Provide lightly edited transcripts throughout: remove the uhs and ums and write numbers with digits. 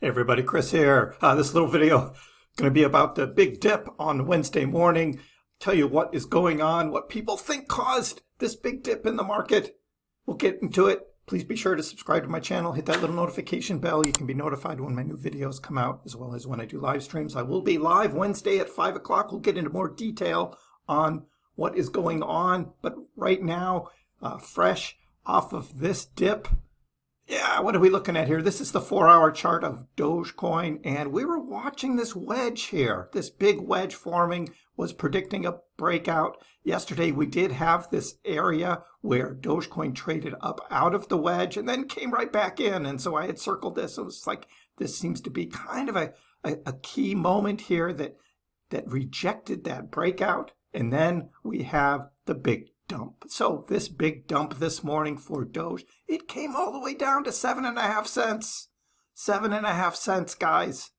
Hey everybody, Chris here. This little video going to be about the big dip on Wednesday morning. Tell you what is going on, what people think caused this big dip in the market. We'll get into it. Please be sure to subscribe to my channel. Hit that little notification bell. You can be notified when my new videos come out, as well as when I do live streams. I will be live Wednesday at 5 o'clock. We'll get into more detail on what is going on. But right now, fresh off of this dip, yeah, what are we looking at here? This is the 4-hour chart of Dogecoin, and we were watching this wedge here. This big wedge forming was predicting a breakout. Yesterday, we did have this area where Dogecoin traded up out of the wedge and then came right back in. And so I had circled this. It was like, this seems to be kind of a key moment here that rejected that breakout. And then we have the big dump. So this big dump this morning for Doge, it came all the way down to 7.5 cents. 7.5 cents, guys.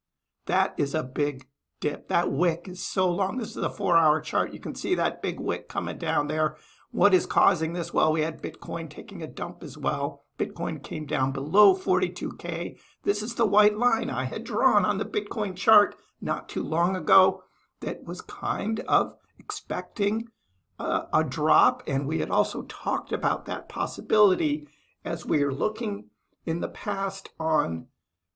That is a big dip. That wick is so long. This is a 4-hour chart. You can see that big wick coming down there. What is causing this? Well, we had Bitcoin taking a dump as well. Bitcoin came down below 42K. This is the white line I had drawn on the Bitcoin chart not too long ago that was kind of expecting a drop, and we had also talked about that possibility as we are looking in the past on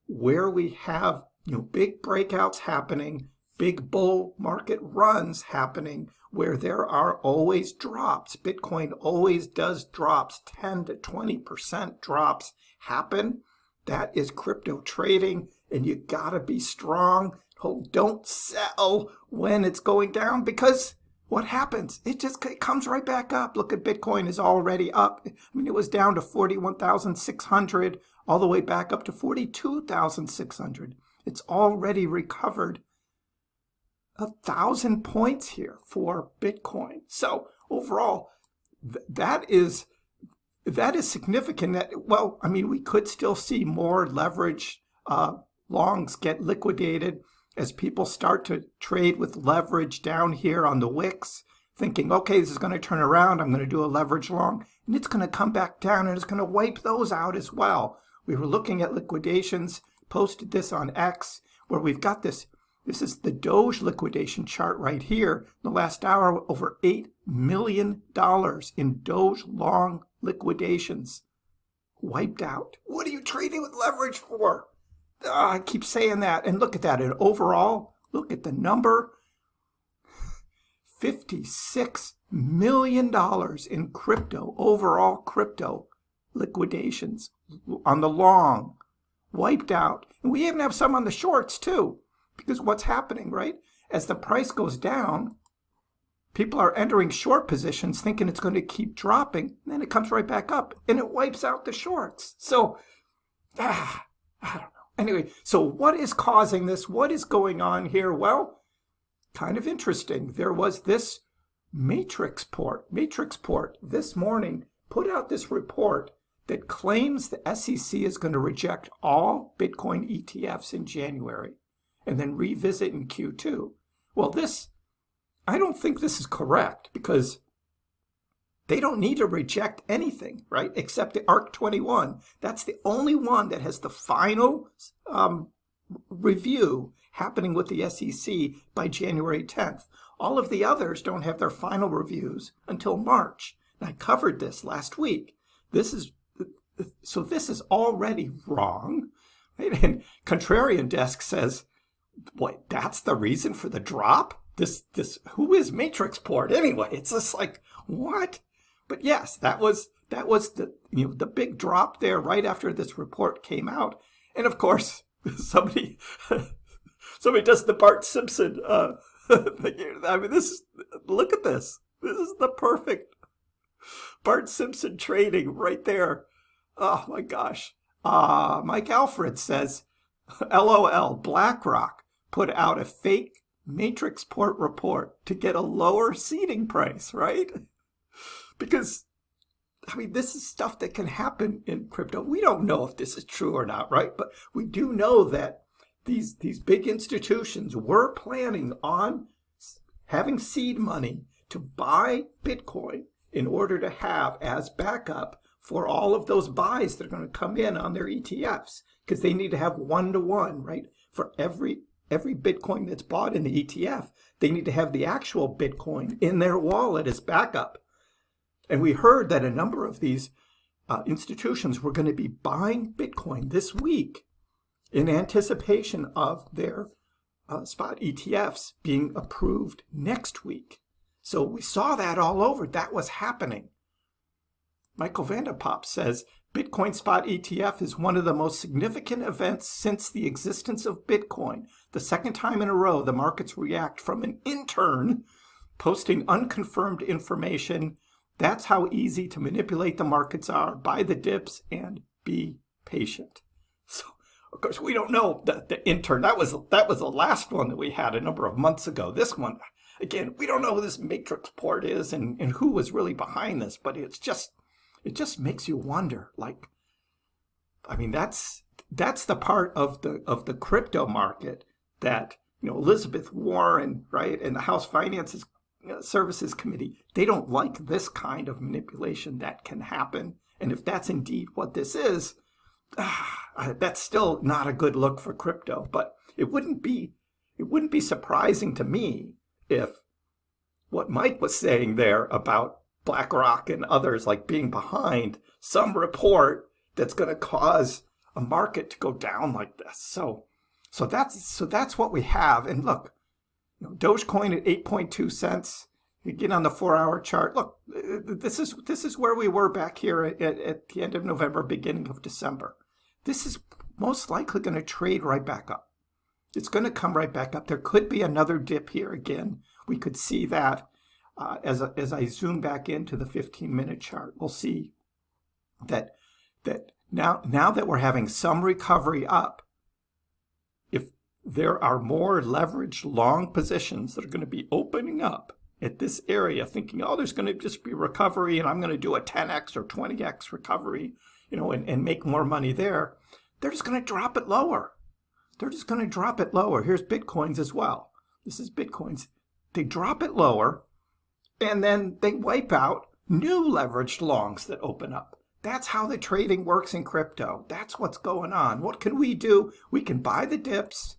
where we have big breakouts happening, big bull market runs happening, where there are always drops. Bitcoin always does drops. 10 to 20% drops happen. That is crypto trading, and you gotta be strong. Don't sell when it's going down, because what happens? It comes right back up. Look at Bitcoin is already up. I mean, it was down to 41,600, all the way back up to 42,600. It's already recovered 1,000 points here for Bitcoin. So overall, that is significant. Well, I mean, we could still see more leverage longs get liquidated as people start to trade with leverage down here on the wicks, thinking, okay, this is going to turn around, I'm going to do a leverage long, and it's going to come back down, and it's going to wipe those out as well. We were looking at liquidations, posted this on X, where we've got this is the Doge liquidation chart right here. In the last hour, over $8 million in Doge long liquidations wiped out. What are you trading with leverage for? I keep saying that, and look at that. And overall, look at the number, $56 million in crypto, overall crypto liquidations on the long, wiped out. And we even have some on the shorts too, because what's happening, right? As the price goes down, people are entering short positions thinking it's going to keep dropping, and then it comes right back up, and it wipes out the shorts. So, I don't know. Anyway, so what is causing this? What is going on here? Well, kind of interesting. There was this Matrixport this morning put out this report that claims the SEC is going to reject all Bitcoin ETFs in January and then revisit in Q2. Well, I don't think this is correct, because they don't need to reject anything, right? Except the ARC21. That's the only one that has the final review happening with the SEC by January 10th. All of the others don't have their final reviews until March. And I covered this last week. This is already wrong. Right? And Contrarian Desk says, what, that's the reason for the drop? Who is Matrixport anyway? It's just like, what? But yes, that was the big drop there right after this report came out. And of course, somebody does the Bart Simpson thing. I mean, look at this. This is the perfect Bart Simpson trading right there. Oh my gosh. Mike Alfred says, LOL, BlackRock put out a fake Matrixport report to get a lower seeding price, right? Because, I mean, this is stuff that can happen in crypto. We don't know if this is true or not, right? But we do know that these big institutions were planning on having seed money to buy Bitcoin in order to have as backup for all of those buys that are going to come in on their ETFs. because they need to have 1-to-1, right? For every Bitcoin that's bought in the ETF, they need to have the actual Bitcoin in their wallet as backup. And we heard that a number of these institutions were going to be buying Bitcoin this week in anticipation of their spot ETFs being approved next week. So we saw that all over. That was happening. Michael Vanderpop says, Bitcoin spot ETF is one of the most significant events since the existence of Bitcoin. The second time in a row, the markets react from an intern posting unconfirmed information. That's how easy to manipulate the markets are. Buy the dips and be patient. So, of course, we don't know the intern. That was the last one that we had a number of months ago. This one, again, we don't know who this matrix port is and who was really behind this, but it just makes you wonder. Like, I mean, that's the part of the crypto market that, you know, Elizabeth Warren, right, and the House Finances Services Committee, they don't like this kind of manipulation that can happen. And if that's indeed what this is, that's still not a good look for crypto. But it wouldn't be surprising to me if what Mike was saying there about BlackRock and others like being behind some report that's going to cause a market to go down like this. So that's what we have. And look, you know, Dogecoin at 8.2 cents. You get on the 4-hour chart. Look, this is where we were back here at the end of November, beginning of December. This is most likely going to trade right back up. It's going to come right back up. There could be another dip here again. We could see that as I zoom back into the 15-minute chart. We'll see that now that we're having some recovery up, if there are more leveraged long positions that are going to be opening up at this area, thinking, oh, there's going to just be recovery and I'm going to do a 10x or 20x recovery, you know, and make more money there, they're just going to drop it lower. They're just going to drop it lower. Here's Bitcoins as well. This is Bitcoins. They drop it lower, and then they wipe out new leveraged longs that open up. That's how the trading works in crypto. That's what's going on. What can we do? We can buy the dips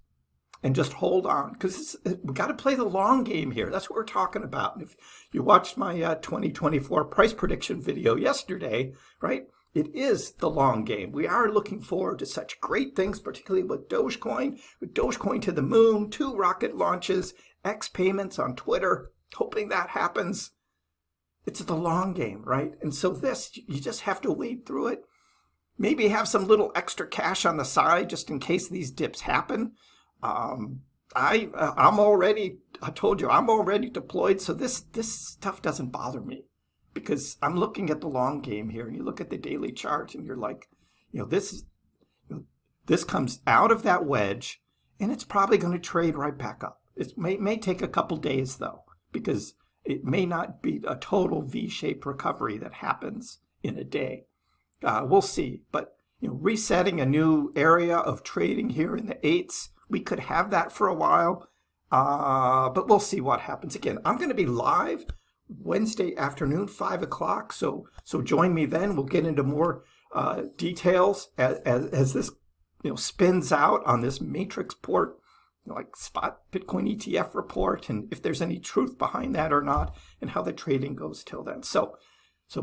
and just hold on, because we got to play the long game here. That's what we're talking about. And if you watched my 2024 price prediction video yesterday, right, it is the long game. We are looking forward to such great things, particularly with Dogecoin to the moon, 2 rocket launches, X payments on Twitter, hoping that happens. It's the long game, right? And so this, you just have to wade through it. Maybe have some little extra cash on the side just in case these dips happen. I'm already, I told you, I'm already deployed. So this stuff doesn't bother me because I'm looking at the long game here, and you look at the daily chart and you're like, you know, this comes out of that wedge and it's probably going to trade right back up. It may take a couple days though, because it may not be a total V-shaped recovery that happens in a day. We'll see. But you know, resetting a new area of trading here in the 8s, we could have that for a while, but we'll see what happens. Again, I'm going to be live Wednesday afternoon, 5 o'clock. So join me then. We'll get into more details as this, you know, spins out on this matrix port, you know, like spot Bitcoin ETF report, and if there's any truth behind that or not, and how the trading goes till then. So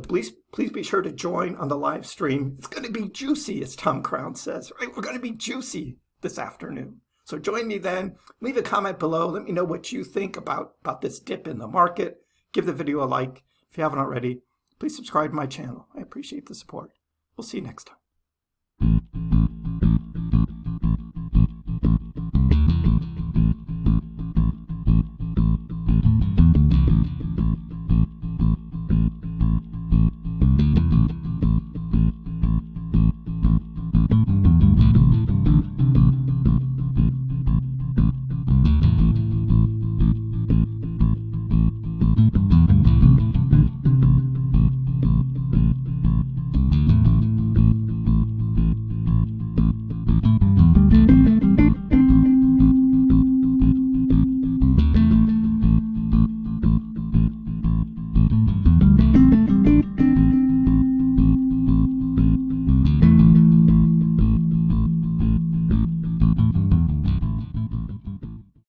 please be sure to join on the live stream. It's going to be juicy, as Tom Crown says. Right? We're going to be juicy this afternoon. So join me then. Leave a comment below. Let me know what you think about this dip in the market. Give the video a like. If you haven't already, please subscribe to my channel. I appreciate the support. We'll see you next time.